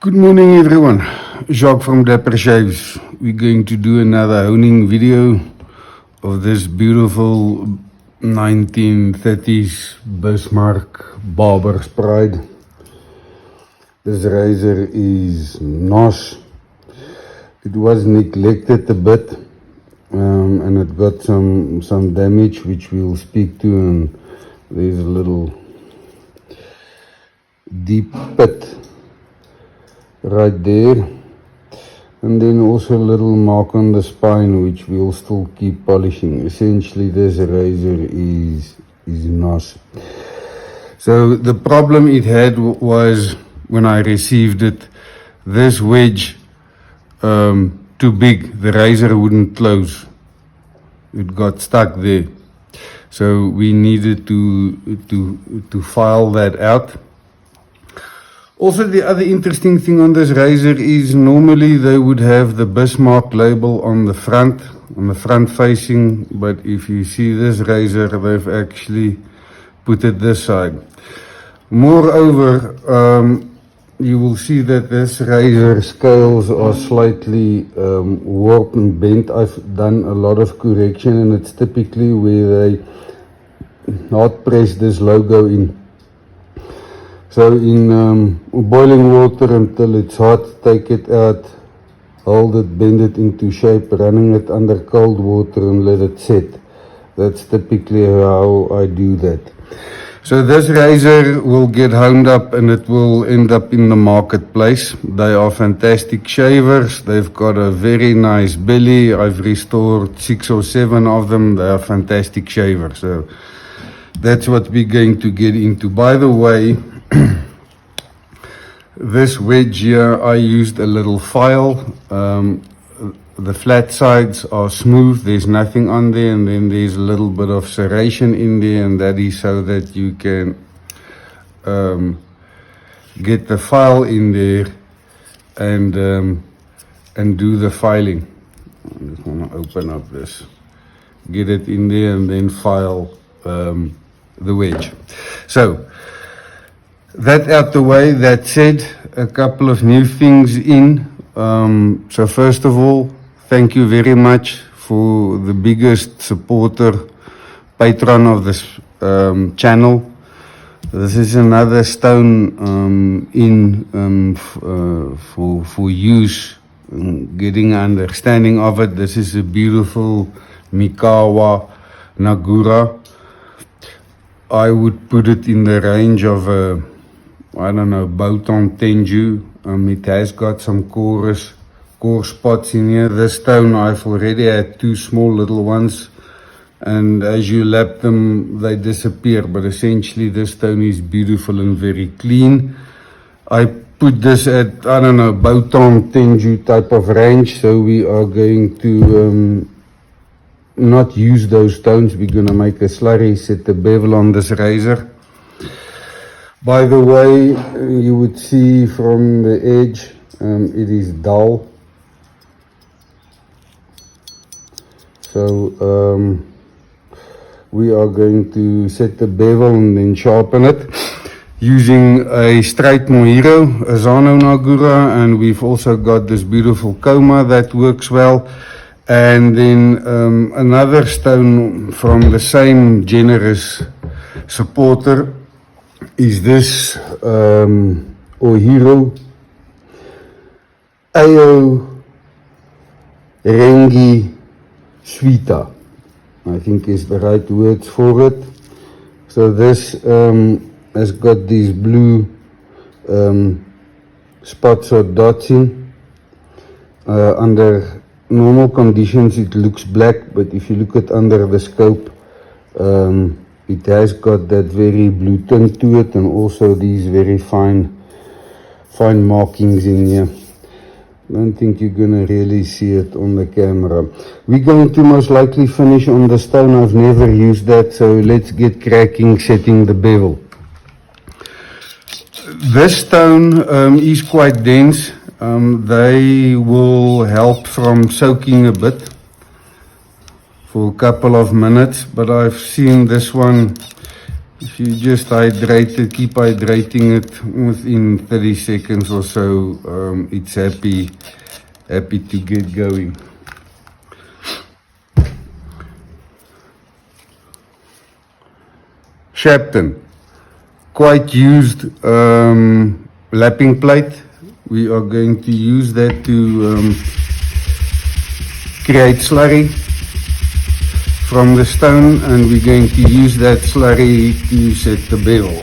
Good morning everyone, Jacques from Dapper Shaves. We're going to do another honing video of this beautiful 1930s Bismarck Barber's Pride. This razor is nice. It was neglected a bit and it got some damage which we'll speak to, and there's a little deep pit right there, and then also a little mark on the spine which we'll still keep polishing. Essentially this razor is nice. So the problem it had was when I received it, this wedge too big, the razor wouldn't close, it got stuck there, so we needed to file that out. Also, the other interesting thing on this razor is normally they would have the Bismarck label on the front facing, but if you see this razor, they've actually put it this side. Moreover, you will see that this razor scales are slightly warped and bent. I've done a lot of correction, and it's typically where they hot press this logo in. So in boiling water until it's hot, take it out, hold it, bend it into shape, running it under cold water and let it set. That's typically how I do that. So this razor will get honed up and it will end up in the marketplace. They are fantastic shavers. They've got a very nice belly. I've restored 6 or 7 of them. They are fantastic shavers. So that's what we're going to get into. By the way, this wedge here, I used a little file. The flat sides are smooth, there's nothing on there, and then there's a little bit of serration in there, and that is so that you can get the file in there and do the filing. I just want to open up this, get it in there, and then file the wedge. So that out the way. That said, a couple of new things in. So first of all, thank you very much for the biggest supporter, patron of this channel. This is another stone for use, getting an understanding of it. This is a beautiful Mikawa Nagura. I would put it in the range of a, I don't know, Bouton Tenju. It has got some core spots in here. This stone, I've already had 2 small little ones, and as you lap them, they disappear. But essentially, this stone is beautiful and very clean. I put this at, I don't know, Bouton Tenju type of range, so we are going to not use those stones. We're going to make a slurry, set the bevel on this razor. By the way, you would see from the edge, it is dull. So we are going to set the bevel and then sharpen it using a straight Ohira, Asano Nagura, and we've also got this beautiful Koma that works well. And then another stone from the same generous supporter is this Ohira Renge Suita, I think is the right words for it. So this has got these blue spots or dots in. Under normal conditions it looks black, but if you look at under the scope, it has got that very blue tint to it, and also these very fine markings in here. I don't think you're going to really see it on the camera. We're going to most likely finish on the stone. I've never used that, so let's get cracking setting the bevel. This stone is quite dense. They will help from soaking a bit for a couple of minutes, but I've seen this one If you just hydrate it, keep hydrating it within 30 seconds or so, it's happy to get going. Shapton, quite used lapping plate. We are going to use that to create slurry from the stone, and we're going to use that slurry to set the bevel.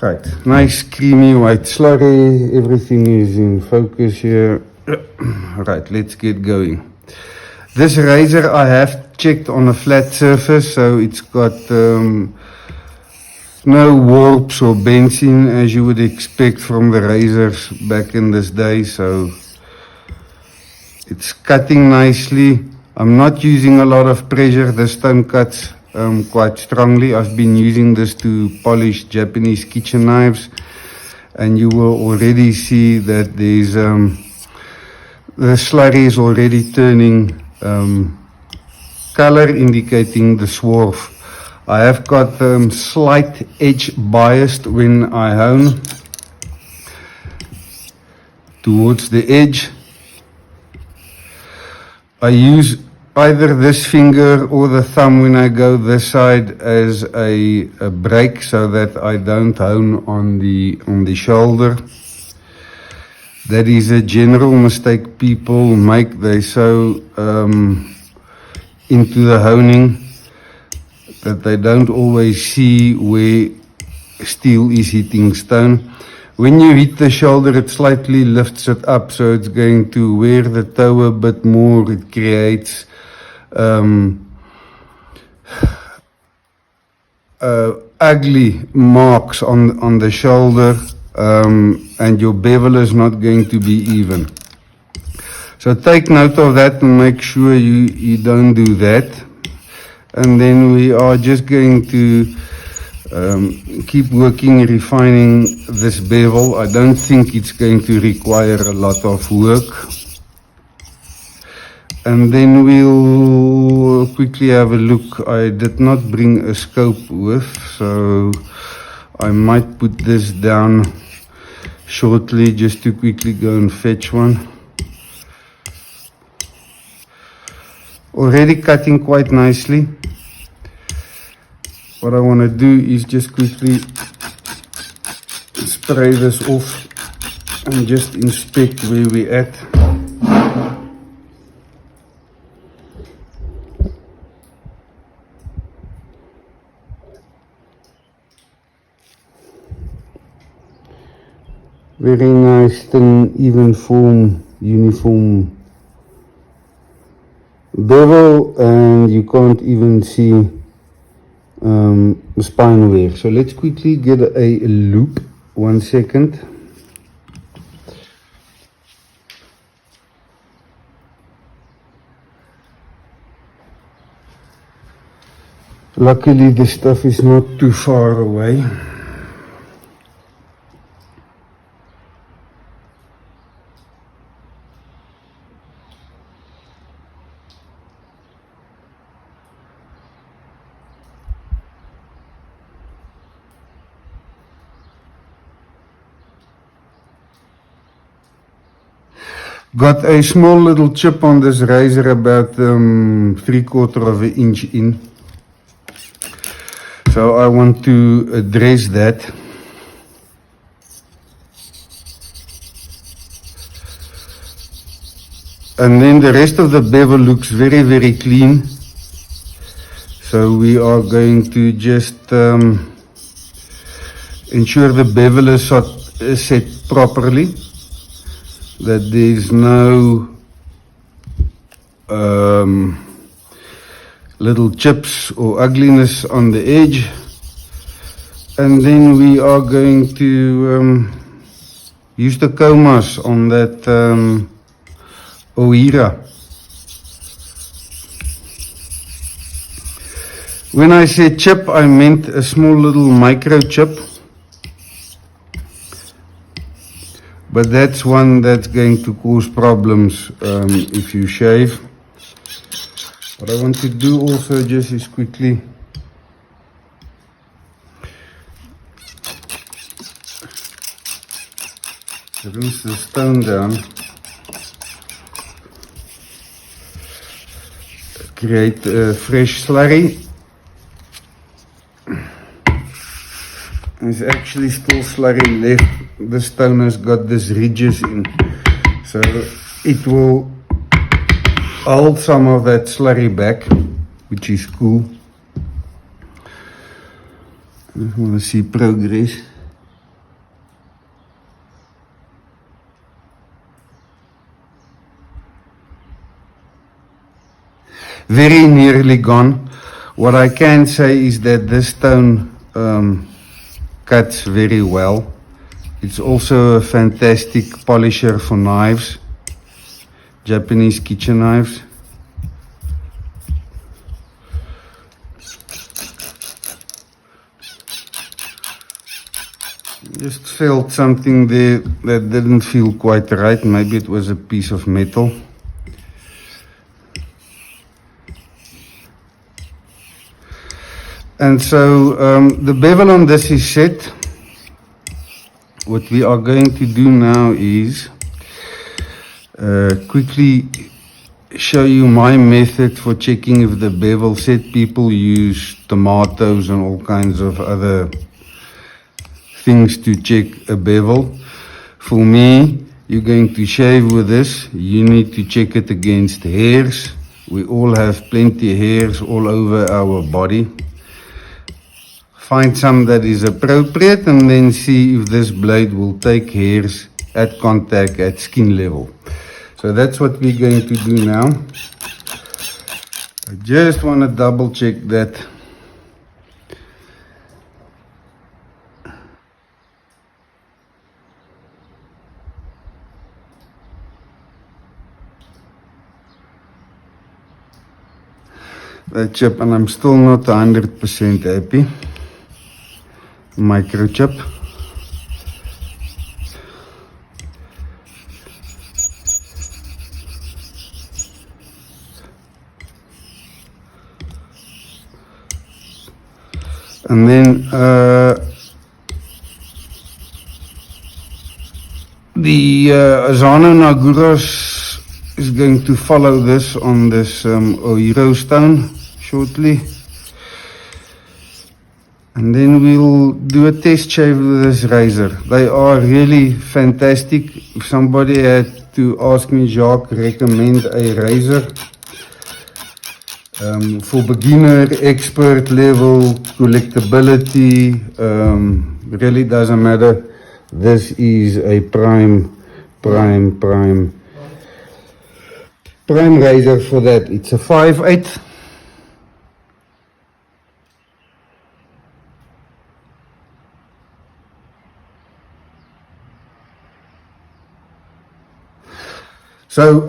Right, nice creamy white slurry, everything is in focus here. Right, let's get going. This razor I have checked on a flat surface, so it's got no warps or bends in as you would expect from the razors back in this day, so it's cutting nicely. I'm not using a lot of pressure. The stone cuts quite strongly. I've been using this to polish Japanese kitchen knives, and you will already see that there's the slurry is already turning color, indicating the swarf. I have got slight edge biased when I hone towards the edge. I use either this finger or the thumb when I go this side as a brake, so that I don't hone on the shoulder. That is a general mistake people make. They so into the honing that they don't always see where steel is hitting stone. When you hit the shoulder, it slightly lifts it up, so it's going to wear the toe a bit more. It creates ugly marks on the shoulder, and your bevel is not going to be even. So take note of that and make sure you don't do that. And then we are just going to keep working, refining this bevel. I don't think it's going to require a lot of work. And then we'll quickly have a look. I did not bring a scope with, so I might put this down shortly just to quickly go and fetch one. Already cutting quite nicely. What I want to do is just quickly spray this off and just inspect where we're at. Very nice, thin, even form, uniform bevel, and you can't even see spine wear. So let's quickly get a loop. 1 second. Luckily the stuff is not too far away. Got a small little chip on this razor, about 3/4 of an inch in. So I want to address that. And then the rest of the bevel looks very, very clean. So we are going to just ensure the bevel is set properly, that there's no little chips or ugliness on the edge. And then we are going to use the comas on that Ohira. When I said chip, I meant a small little micro chip. But that's one that's going to cause problems if you shave. What I want to do also just is quickly rinse the stone down, create a fresh slurry. There's actually still slurry left. The stone has got these ridges in, so it will hold some of that slurry back, which is cool. I just want to see progress. Very nearly gone. What I can say is that this stone cuts very well. It's also a fantastic polisher for knives, Japanese kitchen knives. Just felt something there that didn't feel quite right. Maybe it was a piece of metal. And so the bevel on this is set. What we are going to do now is quickly show you my method for checking if the bevel set. People use tomatoes and all kinds of other things to check a bevel. For me, you're going to shave with this. You need to check it against hairs. We all have plenty of hairs all over our body. Find some that is appropriate and then see if this blade will take hairs at contact at skin level. So that's what we're going to do now. I just want to double check that chip, and I'm still not 100% happy. Microchip. And then the Asano Nagura is going to follow this on this Ohira stone shortly. And then we'll do a test shave with this razor. They are really fantastic. If somebody had to ask me, Jacques, recommend a razor for beginner, expert level, collectability, really doesn't matter. This is a prime razor for that. It's a 5/8. So,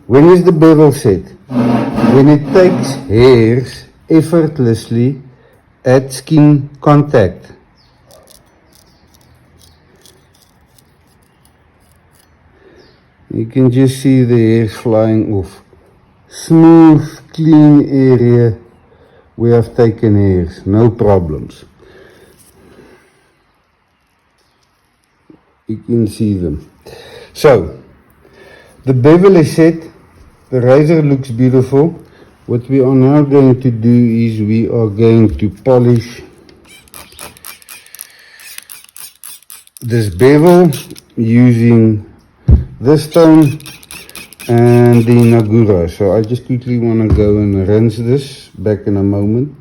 when is the bevel set? When it takes hairs effortlessly at skin contact. You can just see the hairs flying off. Smooth, clean area where I've taken hairs, no problems. You can see them. So, the bevel is set, the razor looks beautiful. What we are now going to do is we are going to polish this bevel using this stone and the Nagura. So I just quickly want to go and rinse this, back in a moment.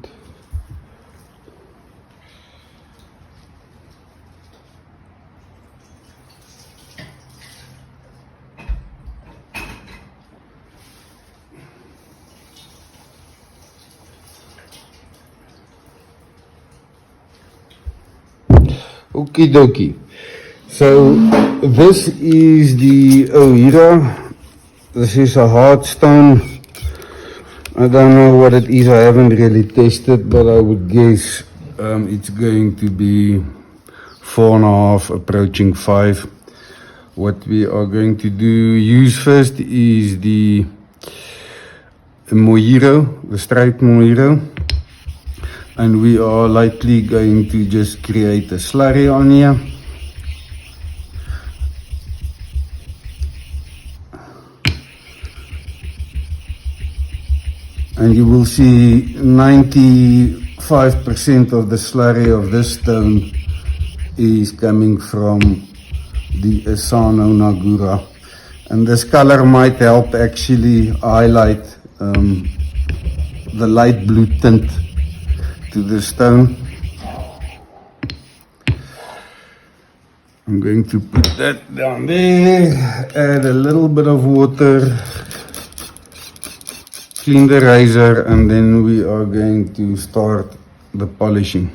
Okie dokie. So this is the Ohira. This is a hard stone. I don't know what it is. I haven't really tested, but I would guess it's going to be 4.5, approaching 5. What we are going to use first is the Mejiro, the straight Mejiro, and we are lightly going to just create a slurry on here. And you will see 95% of the slurry of this stone is coming from the Asano Nagura. And this color might help actually highlight the light blue tint to the stone. I'm going to put that down there, add a little bit of water, clean the razor, and then we are going to start the polishing.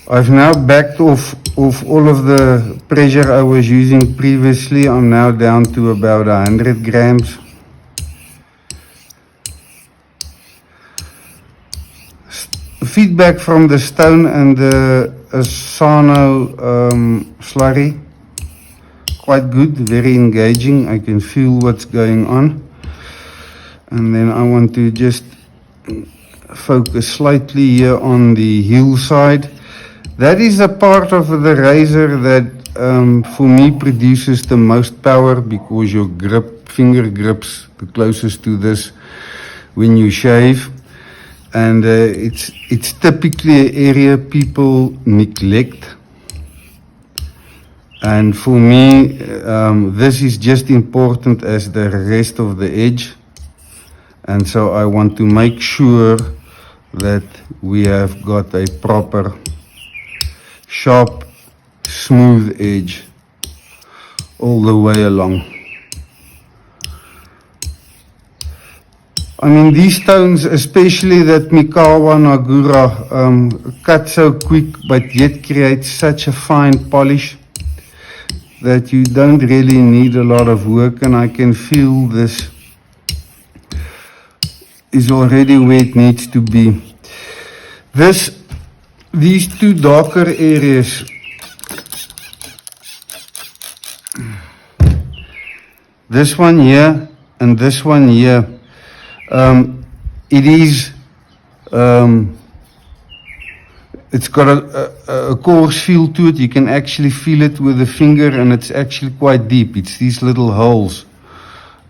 I've now backed off all of the pressure I was using previously. I'm now down to about 100 grams. Feedback from the stone and the Asano slurry, quite good, very engaging. I can feel what's going on. And then I want to just focus slightly here on the heel side. That is a part of the razor that for me produces the most power, because your finger grips the closest to this when you shave. And it's typically an area people neglect. And for me, this is just important as the rest of the edge. And so I want to make sure that we have got a proper, sharp, smooth edge all the way along. I mean, these stones, especially that Mikawa Nagura, cut so quick but yet creates such a fine polish that you don't really need a lot of work, and I can feel this is already where it needs to be. These two darker areas, this one here and this one here, it's got a coarse feel to it. You can actually feel it with the finger, and it's actually quite deep. It's these little holes,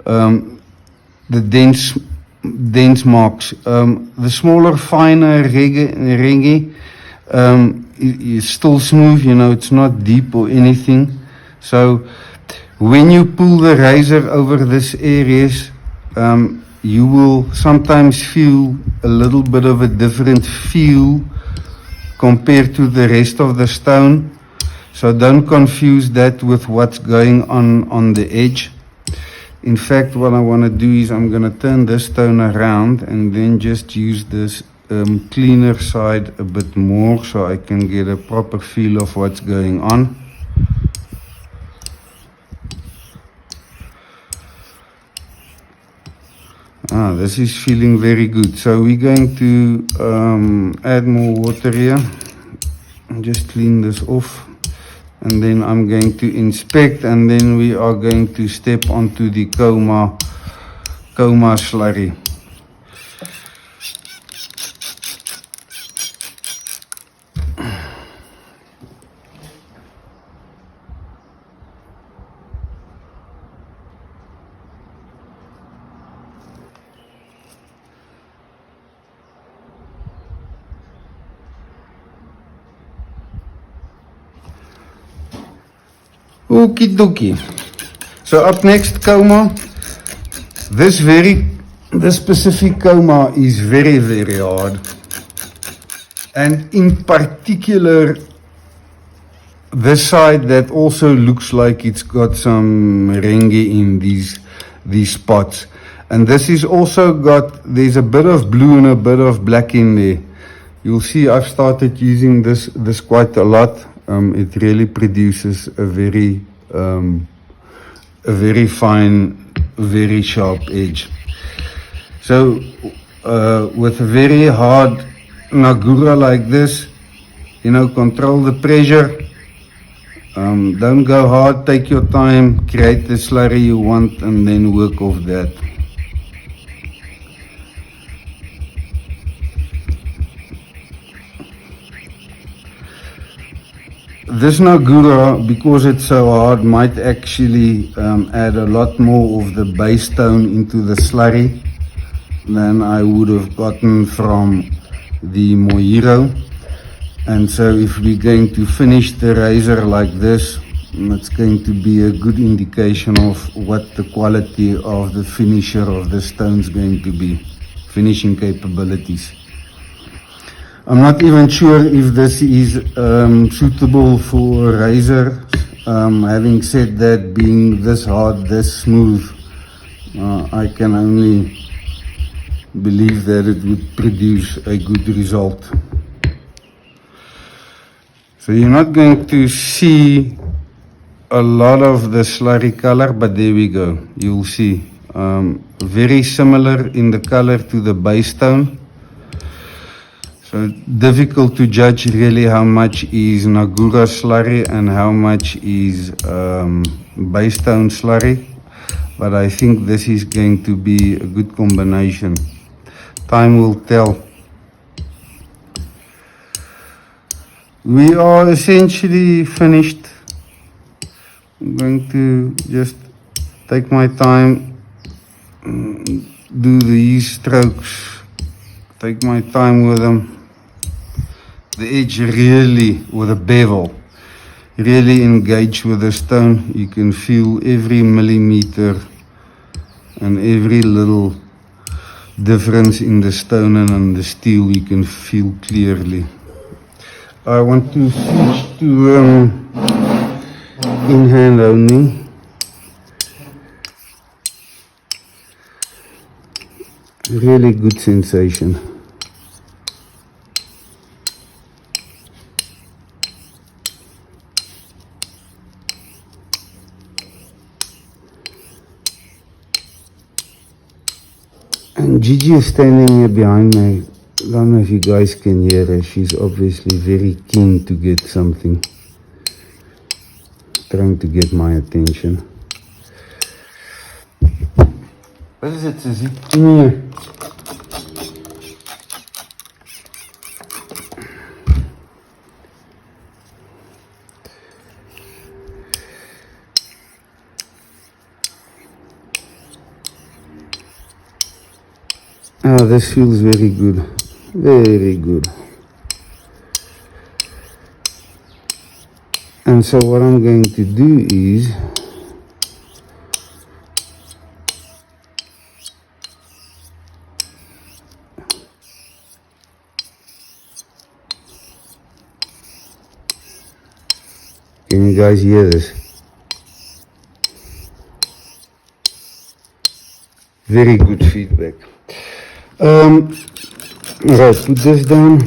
the dense marks. The smaller, finer Renge is still smooth, you know, it's not deep or anything. So when you pull the razor over these areas, you will sometimes feel a little bit of a different feel compared to the rest of the stone. So don't confuse that with what's going on the edge. In fact, what I want to do is I'm going to turn this stone around and then just use this cleaner side a bit more, so I can get a proper feel of what's going on. This is feeling very good. So we're going to add more water here and just clean this off, and then I'm going to inspect, and then we are going to step onto the Koma slurry. Okie dokie. So up next, Koma. This specific Koma is very, very hard. And in particular, this side that also looks like it's got some Renge in these spots. And this is also there's a bit of blue and a bit of black in there. You'll see I've started using this quite a lot. It really produces a very fine, very sharp edge. So with a very hard Nagura like this, you know, control the pressure, Don't go hard, take your time, create the slurry you want and then work off that. This Nagura, because it's so hard, might actually add a lot more of the base tone into the slurry than I would have gotten from the Mejiro. And so if we're going to finish the razor like this, it's going to be a good indication of what the quality of the finisher of the stone is going to be, finishing capabilities. I'm not even sure if this is suitable for a razor. Having said that, being this hard, this smooth, I can only believe that it would produce a good result. So you're not going to see a lot of the slurry color, but there we go. You'll see very similar in the color to the base tone. So difficult to judge really how much is Nagura slurry and how much is base tone slurry, but I think this is going to be a good combination. Time will tell. We are essentially finished. I'm going to just take my time, do these strokes, take my time with them. The edge really, or the bevel, really engage with the stone. You can feel every millimeter and every little difference in the stone and on the steel you can feel clearly. I want to switch to in hand only. Really good sensation. And Gigi is standing here behind me. I don't know if you guys can hear her. She's obviously very keen to get something. Trying to get my attention. What is it, Sissy? Oh, this feels very good. Very good. And so what I'm going to do is can you guys hear this? Very good feedback. Right, put this down.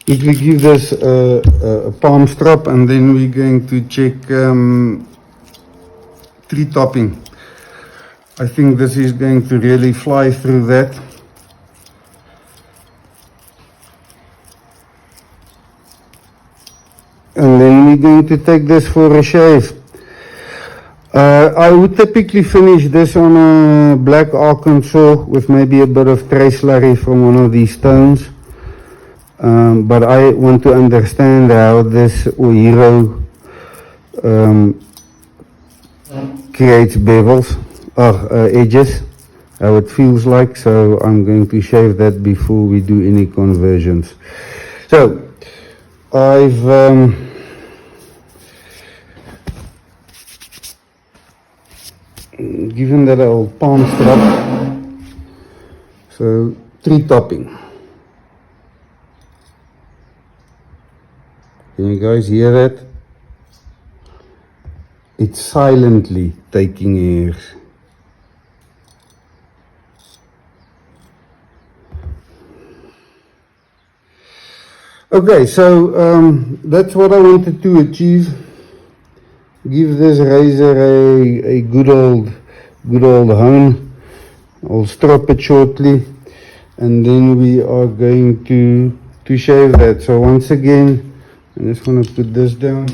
If we give this a palm strap and then we're going to check tree topping. I think this is going to really fly through that. And then we're going to take this for a shave. I would typically finish this on a black Arkansas with maybe a bit of trace slurry from one of these stones. But I want to understand how this Ohira creates bevels or edges, how it feels like. So I'm going to shave that before we do any conversions. So I've given that a palm strap. So tree topping. Can you guys hear that? It's silently taking air. Okay, so that's what I wanted to achieve. Give this razor a good old hone. I'll strop it shortly, and then we are going to shave that. So once again, I just want to put this down.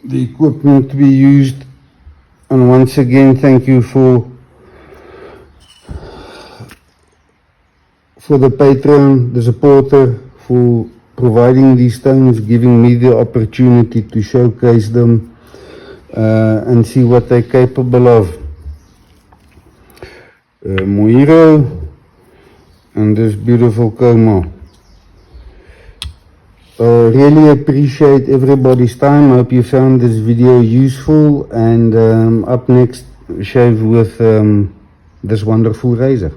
The equipment we used, and once again thank you for the patron, the supporter, for providing these stones, giving me the opportunity to showcase them and see what they're capable of. Mejiro and this beautiful Koma. Really appreciate everybody's time. Hope you found this video useful, and up next, shave with this wonderful razor.